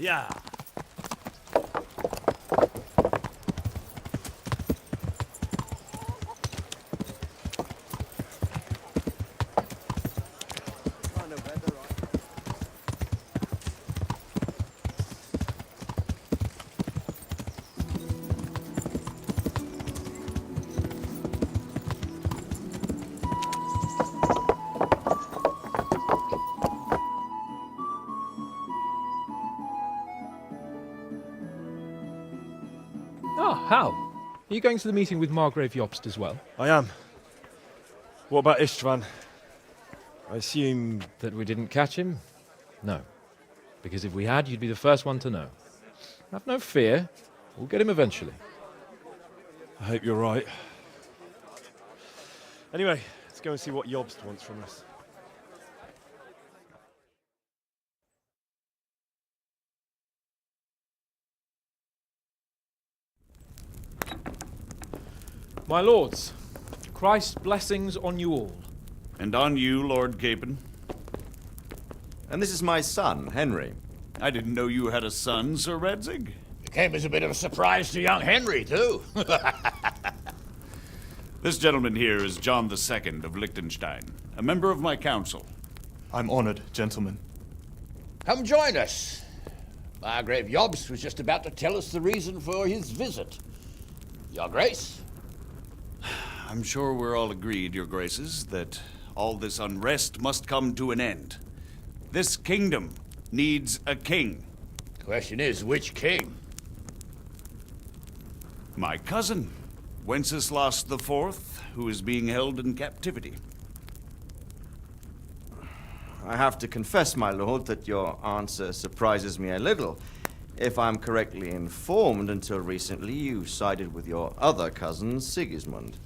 Yeah. Hal, are you going to the meeting with Markgraf Yobst as well? I am. What about Istvan? I assume... That we didn't catch him? No. Because if we had, you'd be the first one to know. Have no fear. We'll get him eventually. I hope you're right. Anyway, let's go and see what Yobst wants from us. My lords, Christ's blessings on you all. And on you, Lord Capon. And this is my son, Henry. I didn't know you had a son, Sir Radzig. It came as a bit of a surprise to young Henry, too. This gentleman here is John II of Liechtenstein, a member of my council. I'm honored, gentlemen. Come join us. Markgraf Yobst was just about to tell us the reason for his visit. Your Grace? I'm sure we're all agreed, Your Graces, that all this unrest must come to an end. This kingdom needs a king. The question is, which king? My cousin, Wenceslas IV, who is being held in captivity. I have to confess, my lord, that your answer surprises me a little. If I'm correctly informed, until recently you sided with your other cousin, Sigismund.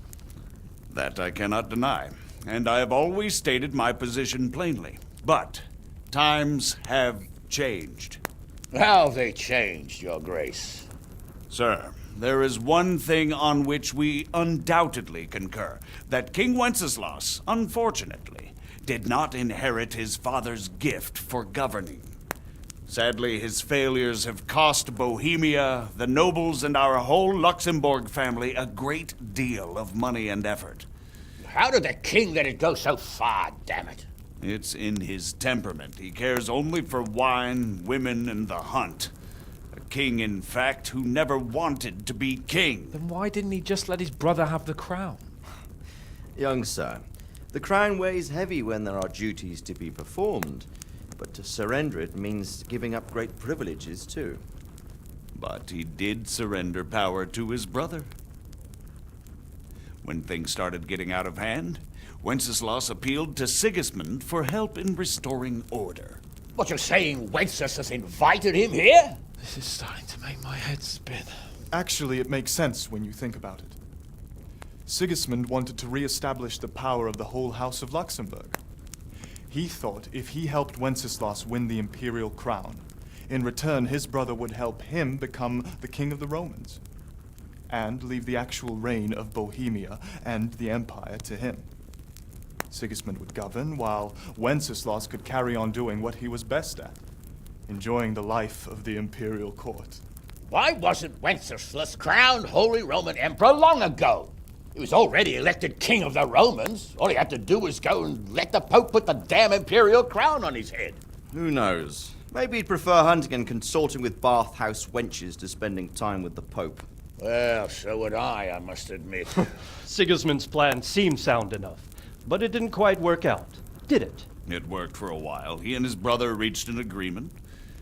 That I cannot deny, and I have always stated my position plainly. But times have changed. How have they changed, Your Grace? Sir, there is one thing on which we undoubtedly concur, that King Wenceslas, unfortunately, did not inherit his father's gift for governing. Sadly, his failures have cost Bohemia, the nobles, and our whole Luxembourg family a great deal of money and effort. How did the king let it go so far, damn it? It's in his temperament. He cares only for wine, women, and the hunt. A king, in fact, who never wanted to be king. Then why didn't he just let his brother have the crown? Young sir, the crown weighs heavy when there are duties to be performed. But to surrender it means giving up great privileges, too. But he did surrender power to his brother. When things started getting out of hand, Wenceslas appealed to Sigismund for help in restoring order. What, you're saying Wenceslas has invited him here? This is starting to make my head spin. Actually, it makes sense when you think about it. Sigismund wanted to re-establish the power of the whole House of Luxembourg. He thought if he helped Wenceslas win the imperial crown, in return his brother would help him become the king of the Romans, and leave the actual reign of Bohemia and the empire to him. Sigismund would govern, while Wenceslas could carry on doing what he was best at, enjoying the life of the imperial court. Why wasn't Wenceslas crowned Holy Roman Emperor long ago? He was already elected king of the Romans. All he had to do was go and let the Pope put the damn imperial crown on his head. Who knows? Maybe he'd prefer hunting and consorting with bathhouse wenches to spending time with the Pope. Well, so would I must admit. Sigismund's plan seemed sound enough, but it didn't quite work out, did it? It worked for a while. He and his brother reached an agreement.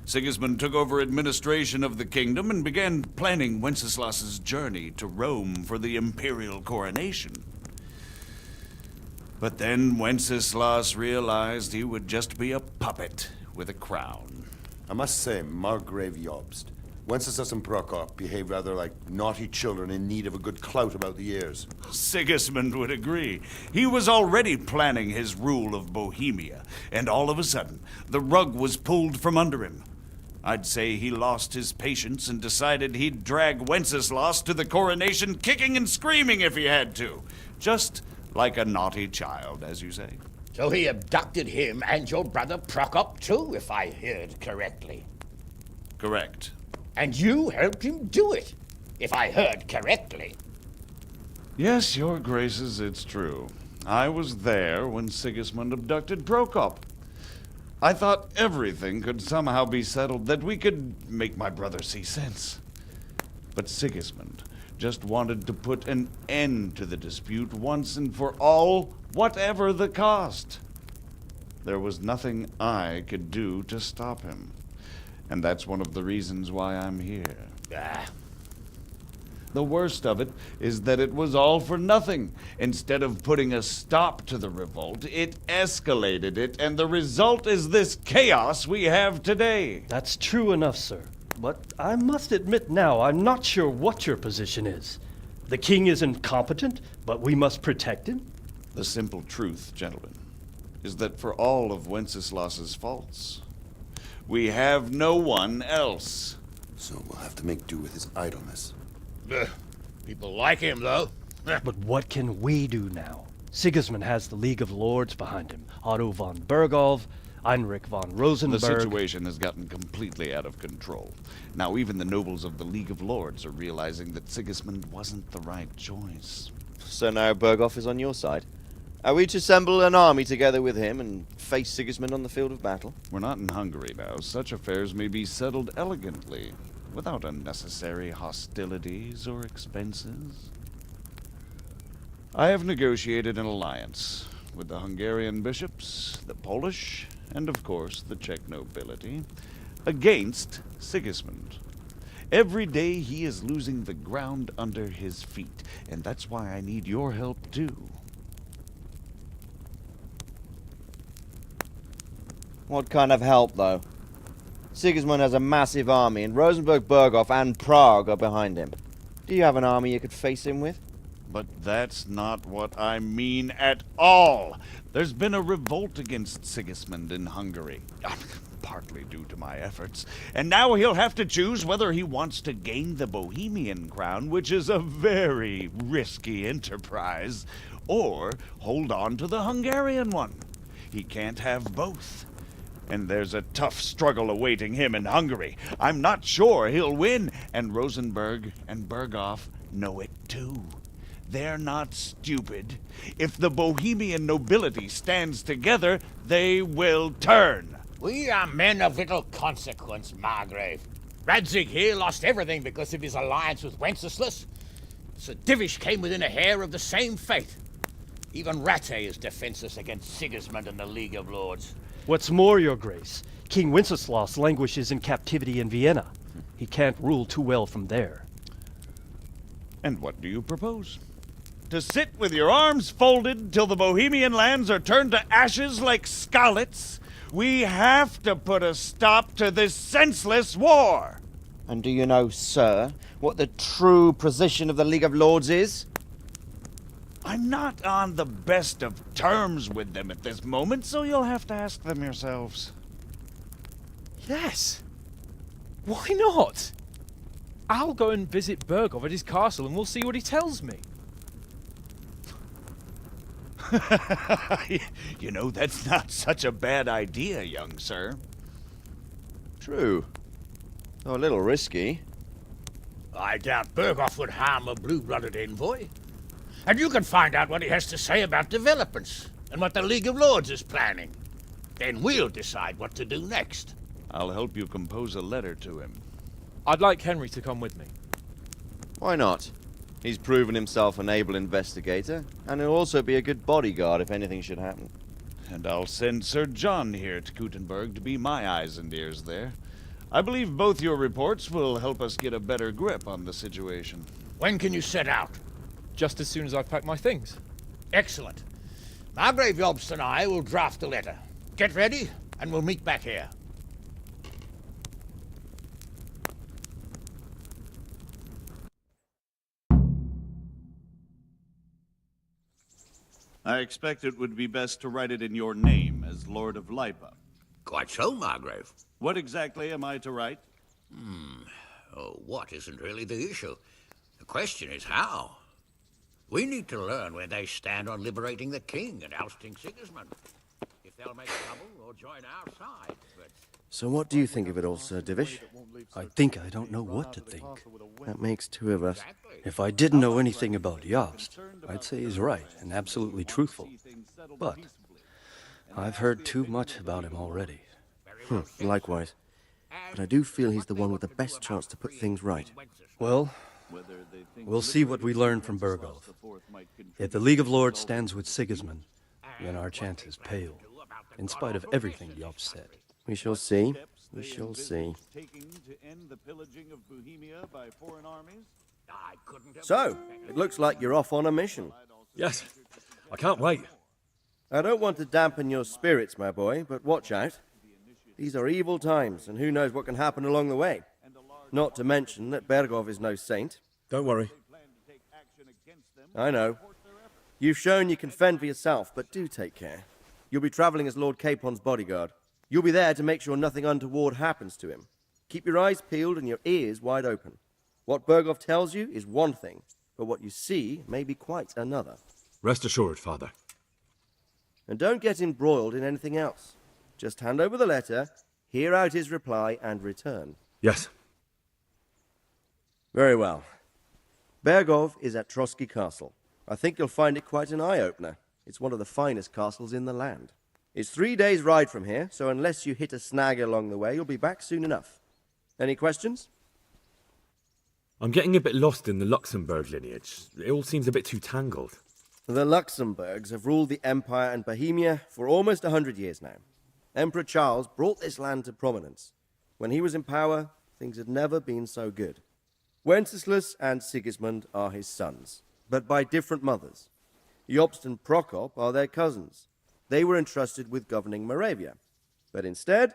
Sigismund took over administration of the kingdom and began planning Wenceslas's journey to Rome for the imperial coronation. But then Wenceslas realized he would just be a puppet with a crown. I must say, Markgraf Yobst, Wenceslas and Prokop behave rather like naughty children in need of a good clout about the ears. Sigismund would agree. He was already planning his rule of Bohemia, and all of a sudden, the rug was pulled from under him. I'd say he lost his patience and decided he'd drag Wenceslas to the coronation kicking and screaming if he had to. Just like a naughty child, as you say. So he abducted him and your brother Prokop too, if I heard correctly. Correct. And you helped him do it, if I heard correctly. Yes, your graces, it's true. I was there when Sigismund abducted Prokop. I thought everything could somehow be settled, that we could make my brother see sense. But Sigismund just wanted to put an end to the dispute once and for all, whatever the cost. There was nothing I could do to stop him. And that's one of the reasons why I'm here. The worst of it is that it was all for nothing. Instead of putting a stop to the revolt, it escalated it, and the result is this chaos we have today. That's true enough, sir. But I must admit now, I'm not sure what your position is. The king is incompetent, but we must protect him? The simple truth, gentlemen, is that for all of Wenceslas's faults, we have no one else. So we'll have to make do with his idleness. People like him, though. But what can we do now? Sigismund has the League of Lords behind him. Otto von Bergholf, Heinrich von Rosenberg. The situation has gotten completely out of control. Now even the nobles of the League of Lords are realizing that Sigismund wasn't the right choice. So now Bergholf is on your side. Are we to assemble an army together with him and face Sigismund on the field of battle? We're not in Hungary now. Such affairs may be settled elegantly, without unnecessary hostilities or expenses. I have negotiated an alliance with the Hungarian bishops, the Polish, and of course the Czech nobility, against Sigismund. Every day he is losing the ground under his feet, and that's why I need your help too. What kind of help, though? Sigismund has a massive army, and Rosenberg, Berghof, and Prague are behind him. Do you have an army you could face him with? But that's not what I mean at all. There's been a revolt against Sigismund in Hungary, partly due to my efforts, and now he'll have to choose whether he wants to gain the Bohemian crown, which is a very risky enterprise, or hold on to the Hungarian one. He can't have both. And there's a tough struggle awaiting him in Hungary. I'm not sure he'll win, and Rosenberg and Berghof know it too. They're not stupid. If the Bohemian nobility stands together, they will turn. We are men of little consequence, Margrave. Radzik here lost everything because of his alliance with Wenceslas. Sir Divish came within a hair of the same fate. Even Rattay is defenseless against Sigismund and the League of Lords. What's more, your grace, King Wenceslas languishes in captivity in Vienna. He can't rule too well from there. And what do you propose? To sit with your arms folded till the Bohemian lands are turned to ashes like Skalitz? We have to put a stop to this senseless war! And do you know, sir, what the true position of the League of Lords is? I'm not on the best of terms with them at this moment, so you'll have to ask them yourselves. Yes. Why not? I'll go and visit Berghof at his castle and we'll see what he tells me. You know, that's not such a bad idea, young sir. True. Though a little risky. I doubt Berghof would harm a blue-blooded envoy. And you can find out what he has to say about developments and what the League of Lords is planning. Then we'll decide what to do next. I'll help you compose a letter to him. I'd like Henry to come with me. Why not? He's proven himself an able investigator, and he'll also be a good bodyguard if anything should happen. And I'll send Sir John here to Kuttenberg to be my eyes and ears there. I believe both your reports will help us get a better grip on the situation. When can you set out? Just as soon as I've packed my things. Excellent. Markgraf Yobst and I will draft a letter. Get ready, and we'll meet back here. I expect it would be best to write it in your name as Lord of Lipa. Quite so, Margrave. What exactly am I to write? Oh, what isn't really the issue. The question is how. We need to learn where they stand on liberating the king and ousting Sigismund. If they'll make trouble or join our side, but So what do you think of it all, Sir Divish? I think I don't know what to think. That makes two of us. If I didn't know anything about Yost, I'd say he's right and absolutely truthful. But I've heard too much about him already. Likewise. But I do feel he's the one with the best chance to put things right. Well, we'll see what we learn from Bergov. If the League of Lords stands with Sigismund, then our chances pale, in spite of everything Yop said. We shall see. We shall see. So, it looks like you're off on a mission. Yes, I can't wait. I don't want to dampen your spirits, my boy, but watch out. These are evil times, and who knows what can happen along the way. Not to mention that Bergov is no saint. Don't worry. I know. You've shown you can fend for yourself, but do take care. You'll be traveling as Lord Capon's bodyguard. You'll be there to make sure nothing untoward happens to him. Keep your eyes peeled and your ears wide open. What Bergov tells you is one thing, but what you see may be quite another. Rest assured, Father. And don't get embroiled in anything else. Just hand over the letter, hear out his reply, and return. Yes. Very well. Bergov is at Trotsky Castle. I think you'll find it quite an eye-opener. It's one of the finest castles in the land. It's 3 days' ride from here, so unless you hit a snag along the way, you'll be back soon enough. Any questions? I'm getting a bit lost in the Luxembourg lineage. It all seems a bit too tangled. The Luxembourgs have ruled the Empire and Bohemia for almost 100 years now. Emperor Charles brought this land to prominence. When he was in power, things had never been so good. Wenceslas and Sigismund are his sons, but by different mothers. Jobst and Prokop are their cousins. They were entrusted with governing Moravia. But instead,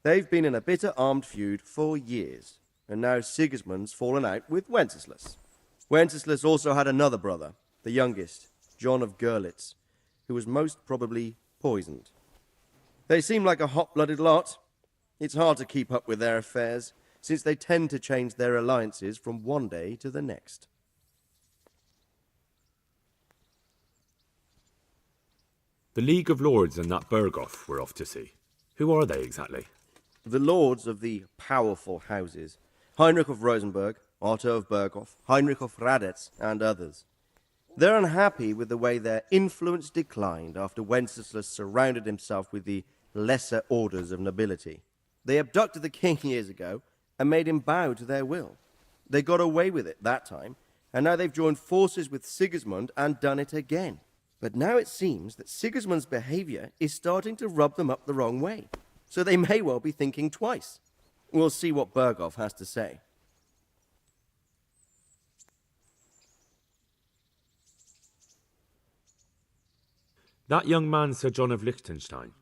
they've been in a bitter armed feud for years, and now Sigismund's fallen out with Wenceslas. Wenceslas also had another brother, the youngest, John of Görlitz, who was most probably poisoned. They seem like a hot-blooded lot. It's hard to keep up with their affairs, since they tend to change their alliances from one day to the next. The League of Lords and that Bergov we're off to see. Who are they exactly? The lords of the powerful houses. Heinrich of Rosenberg, Otto of Berghof, Heinrich of Radetz, and others. They're unhappy with the way their influence declined after Wenceslas surrounded himself with the lesser orders of nobility. They abducted the king years ago and made him bow to their will. They got away with it that time, and now they've joined forces with Sigismund and done it again. But now it seems that Sigismund's behavior is starting to rub them up the wrong way, so they may well be thinking twice. We'll see what Bergov has to say. That young man, Sir John of Liechtenstein.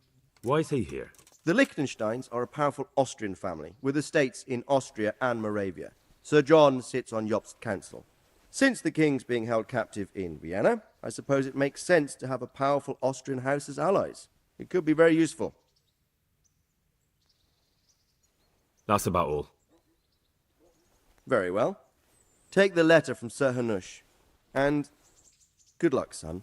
Why is he here? The Liechtensteins are a powerful Austrian family with estates in Austria and Moravia. Sir John sits on Jobst's council. Since the king's being held captive in Vienna, I suppose it makes sense to have a powerful Austrian house as allies. It could be very useful. That's about all. Very well. Take the letter from Sir Hanush. And good luck, son.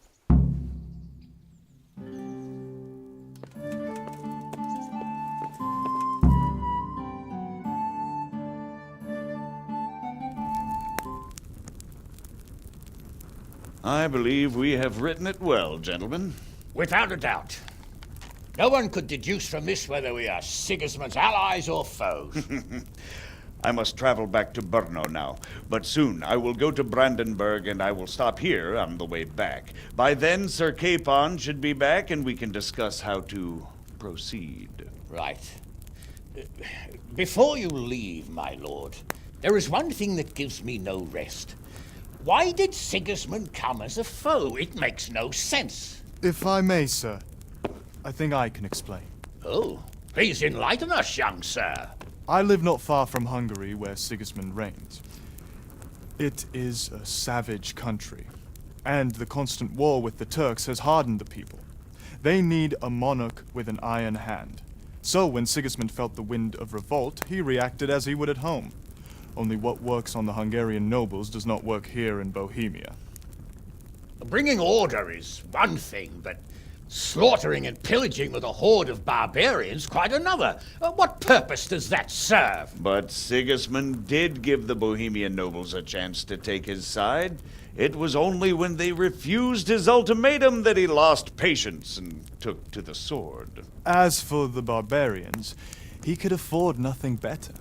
I believe we have written it well, gentlemen. Without a doubt. No one could deduce from this whether we are Sigismund's allies or foes. I must travel back to Brno now, but soon I will go to Brandenburg and I will stop here on the way back. By then, Sir Capon should be back and we can discuss how to proceed. Right. Before you leave, my lord, there is one thing that gives me no rest. Why did Sigismund come as a foe? It makes no sense. If I may, sir, I think I can explain. Oh, please enlighten us, young sir. I live not far from Hungary, where Sigismund reigns. It is a savage country, and the constant war with the Turks has hardened the people. They need a monarch with an iron hand. So when Sigismund felt the wind of revolt, he reacted as he would at home. Only what works on the Hungarian nobles does not work here in Bohemia. Bringing order is one thing, but Slaughtering and pillaging with a horde of barbarians, quite another. What purpose does that serve? But Sigismund did give the Bohemian nobles a chance to take his side. It was only when they refused his ultimatum that he lost patience and took to the sword. As for the barbarians, he could afford nothing better.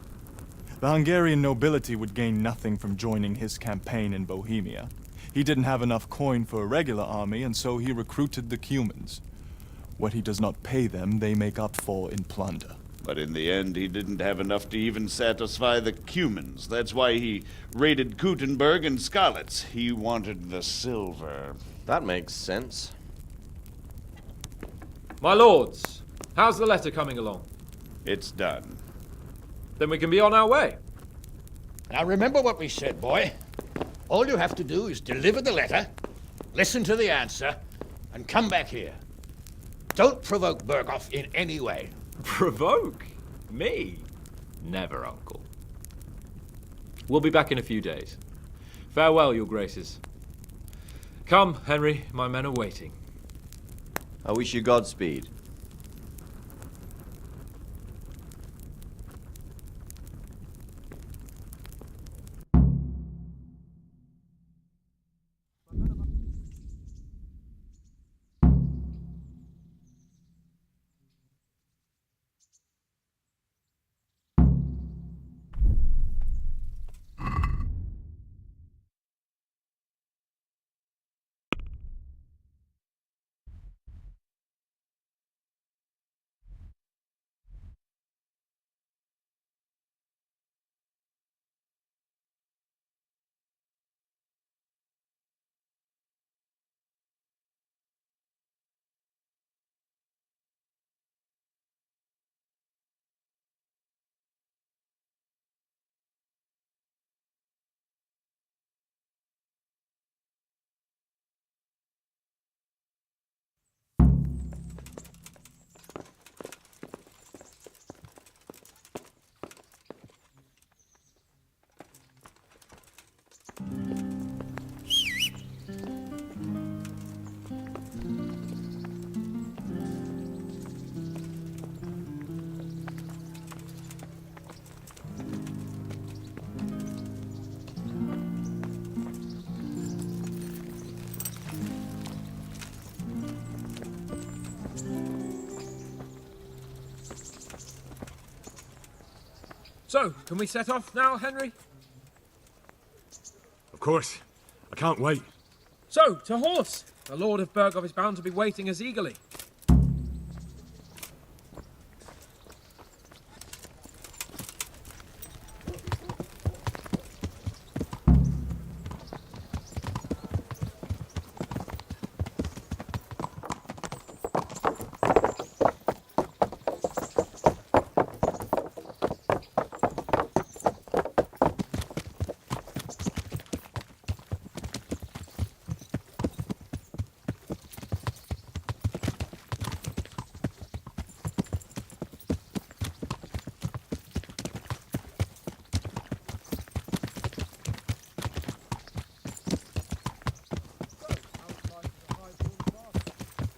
The Hungarian nobility would gain nothing from joining his campaign in Bohemia. He didn't have enough coin for a regular army, and so he recruited the Cumans. What he does not pay them, they make up for in plunder. But in the end, he didn't have enough to even satisfy the Cumans. That's why he raided Kuttenberg and Skalitz. He wanted the silver. That makes sense. My lords, how's the letter coming along? It's done. Then we can be on our way. Now remember what we said, boy. All you have to do is deliver the letter, listen to the answer, and come back here. Don't provoke Berghoff in any way. Provoke? Me? Never, Uncle. We'll be back in a few days. Farewell, your graces. Come, Henry, my men are waiting. I wish you Godspeed. So, can we set off now, Henry? Of course. I can't wait. So, to horse! The Lord of Berghoff is bound to be waiting as eagerly.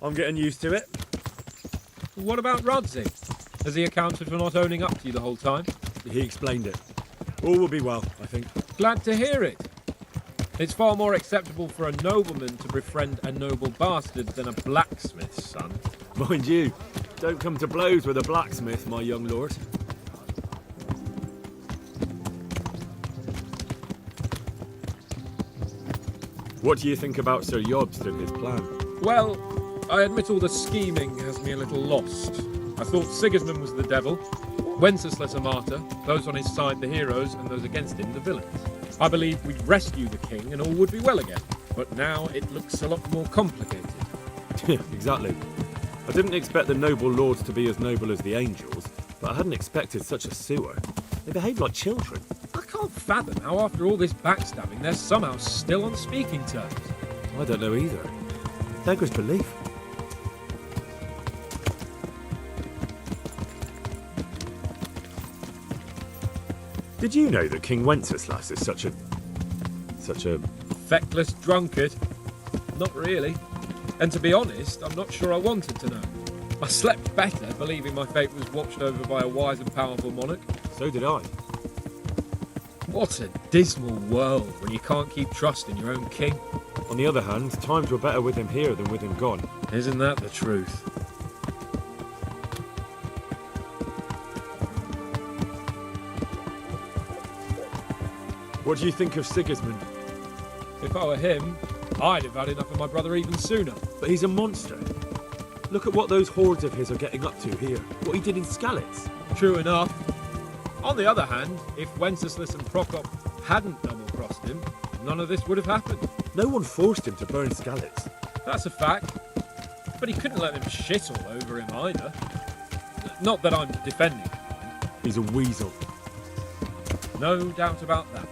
I'm getting used to it. What about Radzi? Has he accounted for not owning up to you the whole time? He explained it. All will be well, I think. Glad to hear it. It's far more acceptable for a nobleman to befriend a noble bastard than a blacksmith's son. Mind you, don't come to blows with a blacksmith, my young lord. What do you think about Sir Jobst and his plan? Well, I admit all the scheming has me a little lost. I thought Sigismund was the devil, Wenceslas a martyr, those on his side the heroes, and those against him the villains. I believed we'd rescue the king and all would be well again. But now it looks a lot more complicated. Yeah, exactly. I didn't expect the noble lords to be as noble as the angels, but I hadn't expected such a sewer. They behaved like children. I can't fathom how after all this backstabbing they're somehow still on speaking terms. I don't know either. Beggars belief. Did you know that King Wenceslas is such a... Feckless drunkard? Not really. And to be honest, I'm not sure I wanted to know. I slept better believing my fate was watched over by a wise and powerful monarch. So did I. What a dismal world when you can't keep trust in your own king. On the other hand, times were better with him here than with him gone. Isn't that the truth? What do you think of Sigismund? If I were him, I'd have had enough of my brother even sooner. But he's a monster. Look at what those hordes of his are getting up to here. What he did in Skalitz. True enough. On the other hand, if Wenceslas and Prokop hadn't double-crossed him, none of this would have happened. No one forced him to burn Skalitz. That's a fact. But he couldn't let them shit all over him either. Not that I'm defending him. He's a weasel. No doubt about that.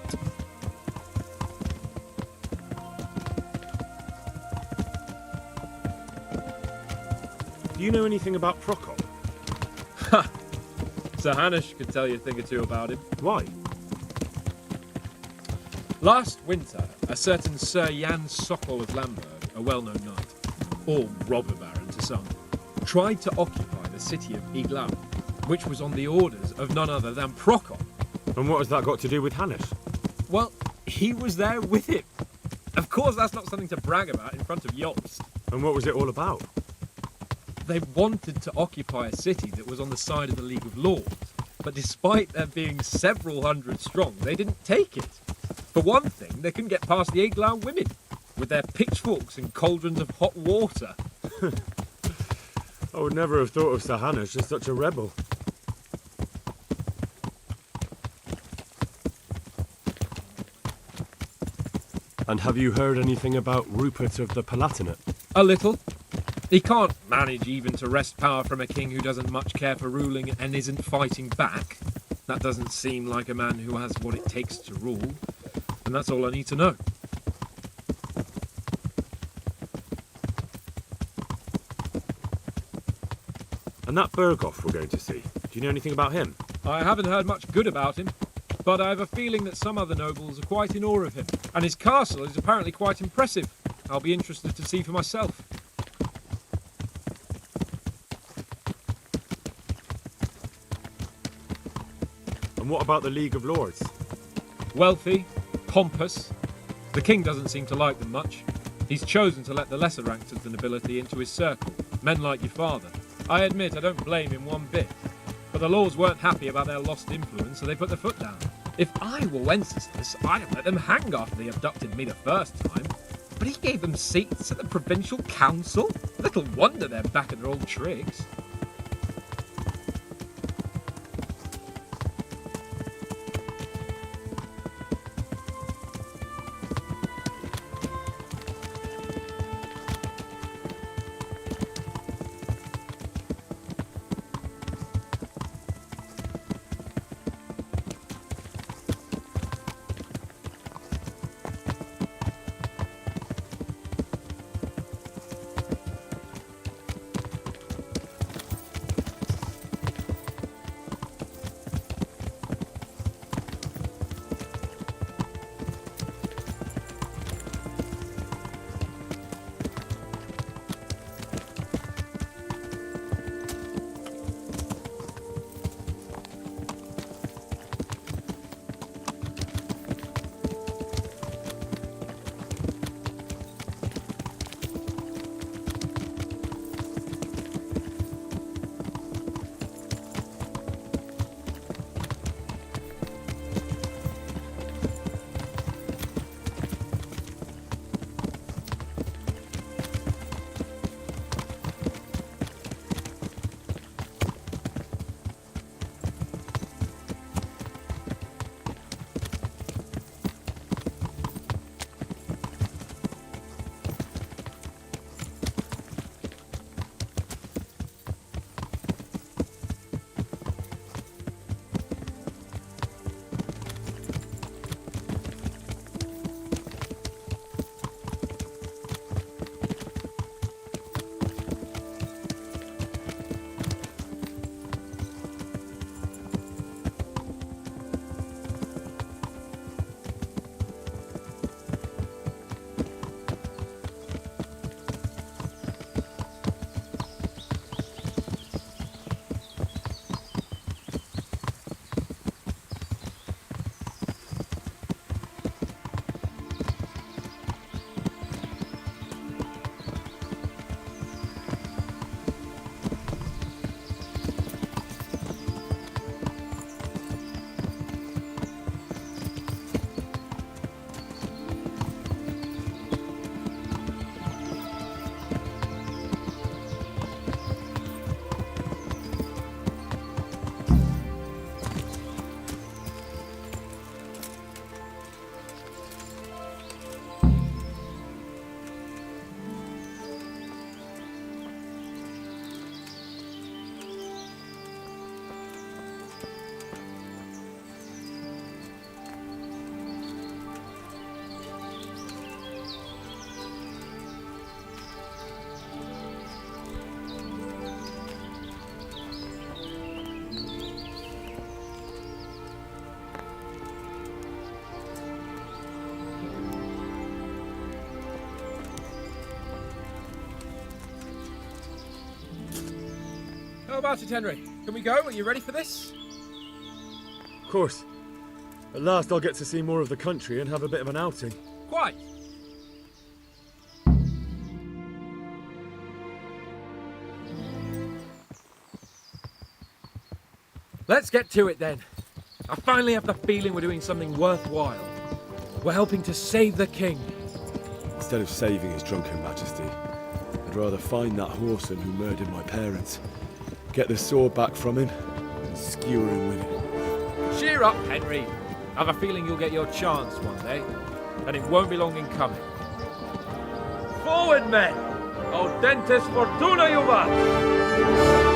Do you know anything about Prokop? Ha! Sir Hanush could tell you a thing or two about him. Why? Last winter, a certain Sir Jan Sokol of Lamberg, a well-known knight, or robber baron to some, tried to occupy the city of Iglau, which was on the orders of none other than Prokop. And what has that got to do with Hanush? Well, he was there with him. Of course, that's not something to brag about in front of Yobst. And what was it all about? They wanted to occupy a city that was on the side of the League of Lords, but despite there being several hundred strong, they didn't take it. For one thing, they couldn't get past the Iglau women, with their pitchforks and cauldrons of hot water. I would never have thought of Sir Hanush as such a rebel. And have you heard anything about Rupert of the Palatinate? A little. He can't manage even to wrest power from a king who doesn't much care for ruling and isn't fighting back. That doesn't seem like a man who has what it takes to rule. And that's all I need to know. And that Berghoff we're going to see, do you know anything about him? I haven't heard much good about him, but I have a feeling that some other nobles are quite in awe of him. And his castle is apparently quite impressive. I'll be interested to see for myself. And what about the League of Lords? Wealthy, pompous. The king doesn't seem to like them much. He's chosen to let the lesser ranks of the nobility into his circle, men like your father. I admit I don't blame him one bit. But the lords weren't happy about their lost influence, so they put their foot down. If I were Wenceslas, I'd have let them hang after they abducted me the first time. But he gave them seats at the provincial council. Little wonder they're back at their old tricks. about it, Henry? Can we go? Are you ready for this? Of course. At last I'll get to see more of the country and have a bit of an outing. Quite. Let's get to it then. I finally have the feeling we're doing something worthwhile. We're helping to save the king. Instead of saving his drunken majesty, I'd rather find that whoreson who murdered my parents, get the sword back from him, and skewer him with it. Cheer up, Henry. I have a feeling you'll get your chance one day, and it won't be long in coming. Forward, men! Audentes fortuna juvat!